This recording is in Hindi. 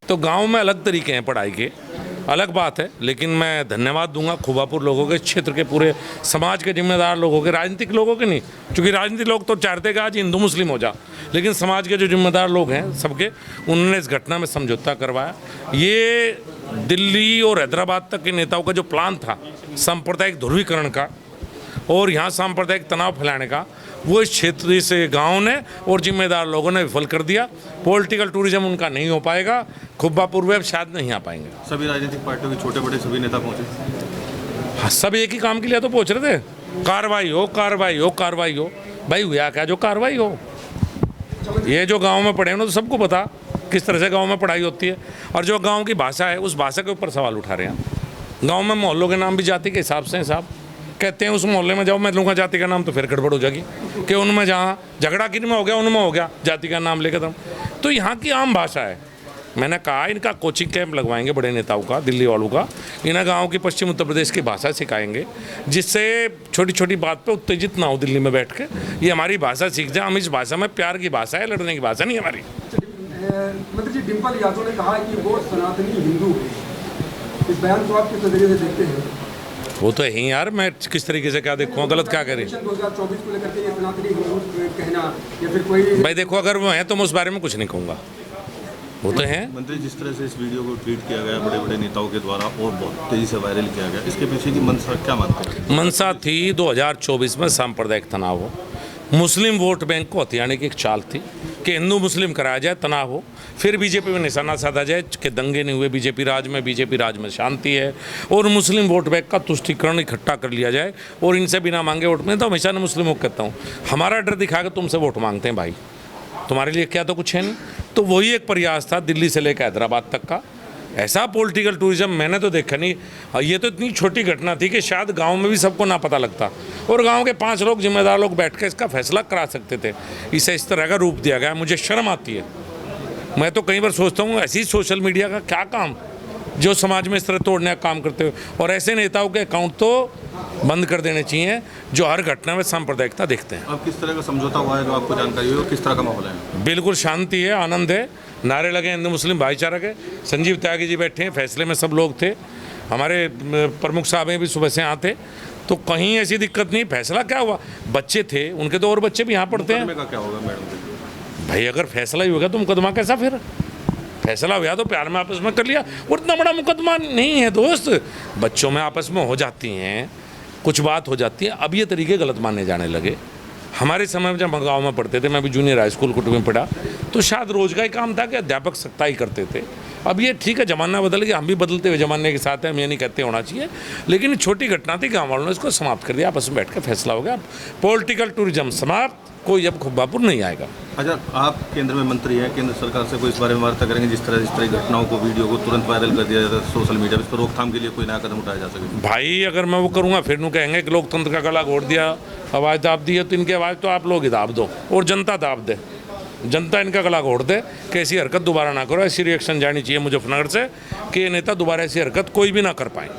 तो गांव में अलग तरीके हैं पढ़ाई के, अलग बात है। लेकिन मैं धन्यवाद दूंगा खुबापुर लोगों के, क्षेत्र के पूरे समाज के जिम्मेदार लोगों के, राजनीतिक लोगों के नहीं, क्योंकि राजनीतिक लोग तो चाहते हैं कि आज हिंदू मुस्लिम हो जा, लेकिन समाज के जो जिम्मेदार लोग हैं सबके, उन्होंने इस घटना में समझौता करवाया। ये दिल्ली और हैदराबाद तक के नेताओं का जो प्लान था सांप्रदायिक ध्रुवीकरण का और यहाँ सांप्रदायिक तनाव फैलाने का, वो इस क्षेत्र से गांव ने और जिम्मेदार लोगों ने विफल कर दिया। पॉलिटिकल टूरिज्म उनका नहीं हो पाएगा, खुब्बापुर में अब शायद नहीं आ पाएंगे। सभी राजनीतिक पार्टियों के छोटे बड़े सभी नेता पहुंचे। हाँ, सब एक ही काम के लिए तो पहुंच रहे थे, कार्रवाई हो कार्रवाई हो कार्रवाई हो। भाई हुआ क्या जो कार्रवाई हो? ये जो गाँव में पढ़े हैं ना, तो सबको पता किस तरह से गाँव में पढ़ाई होती है, और जो गाँव की भाषा है उस भाषा के ऊपर सवाल उठा रहे हैं। गाँव में मोहल्लों के नाम भी जाति के हिसाब से साहब कहते हैं, उस मोहल्ले में जाओ मैं लूँगा जाति का नाम, तो फिर गड़बड़ हो जाएगी कि उनमें जहाँ झगड़ा किन में हो गया उनमें हो गया जाति का नाम लेकर तुम। तो यहाँ की आम भाषा है। मैंने कहा इनका कोचिंग कैंप लगवाएंगे बड़े नेताओं का, दिल्ली वालों का, इन्हें गाँव की पश्चिम उत्तर प्रदेश की भाषा सिखाएंगे, जिससे छोटी छोटी बात पे उत्तेजित ना हो दिल्ली में बैठ के, ये हमारी भाषा सीख जाए। हम इस भाषा में प्यार की भाषा है, लड़ने की भाषा नहीं हमारी। मंत्री जी, डिम्पल यादव ने कहा कि वो सनातनी हिंदू है, इस बयान को आप किस नजरिए से देखते हैं? वो तो है यार, मैं किस तरीके से क्या देखूँ, गलत क्या करें? 2024 को लेकर के ये सनातनी हिंदू कहना या फिर कोई, भाई देखो, अगर वो हैं तो मैं उस बारे में कुछ नहीं कहूँगा, वो तो हैं। मंत्री, जिस तरह से इस वीडियो को ट्वीट किया गया बड़े बड़े नेताओं के द्वारा और बहुत तेजी से वायरल किया गया, इसके पीछे की मंशा क्या मानते हैं? मंशा थी 2024 में सांप्रदायिक तनाव हो, मुस्लिम वोट बैंक को हथियाने की एक चाल थी कि हिंदू मुस्लिम कराया जाए, तनाव हो, फिर बीजेपी में निशाना साधा जाए कि दंगे नहीं हुए बीजेपी राज में शांति है, और मुस्लिम वोट बैंक का तुष्टीकरण इकट्ठा कर लिया जाए और इनसे बिना मांगे वोट में। तो हमेशा मैं मुस्लिमों को कहता हूँ, हमारा डर दिखा के तुमसे वोट मांगते हैं भाई, तुम्हारे लिए क्या तो कुछ है नहीं। तो वही एक प्रयास था दिल्ली से लेकर हैदराबाद तक का। ऐसा पॉलिटिकल टूरिज्म मैंने तो देखा नहीं। ये तो इतनी छोटी घटना थी कि शायद गांव में भी सबको ना पता लगता, और गांव के 5 लोग जिम्मेदार लोग बैठ कर इसका फैसला करा सकते थे। इसे इस तरह का रूप दिया गया, मुझे शर्म आती है। मैं तो कई बार सोचता हूँ ऐसी सोशल मीडिया का क्या काम, जो समाज में इस तरह तोड़ने का काम करते हो, और ऐसे नेताओं के अकाउंट तो बंद कर देने चाहिए जो हर घटना में सांप्रदायिकता देखते हैं। अब किस तरह का समझौता हुआ है जो आपको जानकारी हो, किस तरह का माहौल है? बिल्कुल शांति है, आनंद है, नारे लगे हिंदू मुस्लिम भाईचारा के। संजीव त्यागी जी बैठे हैं, फैसले में सब लोग थे, हमारे प्रमुख साहब भी सुबह से यहाँ थे, तो कहीं ऐसी दिक्कत नहीं। फैसला क्या हुआ, बच्चे थे उनके, तो और बच्चे भी यहाँ पढ़ते हैं। क्या होगा मैडम? भाई अगर फैसला ही होगा तो मुकदमा कैसा? फिर फैसला हुआ तो प्यार में आपस में कर लिया, और इतना बड़ा मुकदमा नहीं है दोस्त। बच्चों में आपस में हो जाती हैं, कुछ बात हो जाती है, अब ये तरीके गलत मानने जाने लगे। हमारे समय में जब गाँव में पढ़ते थे, मैं भी जूनियर हाई स्कूल कुटुंब में पढ़ा, तो शायद रोज का ही काम था कि अध्यापक सख्ताई करते थे। अब ये ठीक है, ज़माना बदल गया, हम भी बदलते हुए ज़माने के साथ हैं, हम ये नहीं कहते होना चाहिए, लेकिन छोटी घटना थी, गाँव वालों ने इसको समाप्त कर दिया, आपस में बैठ कर फैसला हो गया। पॉलिटिकल टूरिज्म समाप्त, कोई अब खुब्बापुर नहीं आएगा। अच्छा, आप केंद्र में मंत्री हैं, केंद्र सरकार से कोई इस बारे में वार्ता करेंगे जिस तरह घटनाओं को, वीडियो को तुरंत वायरल कर दिया जाता है सोशल मीडिया पर, इस पर रोकथाम के लिए कोई नया कदम उठाया जा सके? भाई अगर मैं वो करूँगा फिर नू कहेंगे कि लोकतंत्र का गला घोट दिया, आवाज़ दाब दी है, तो इनकी आवाज़ तो आप लोग ही दाब दो और जनता दाब दे, जनता इनका गला घोट दे कि ऐसी हरकत दोबारा ना करो। ऐसी रिएक्शन जानी चाहिए मुजफ्फरनगर से कि ये नेता दोबारा ऐसी हरकत कोई भी ना कर पाए।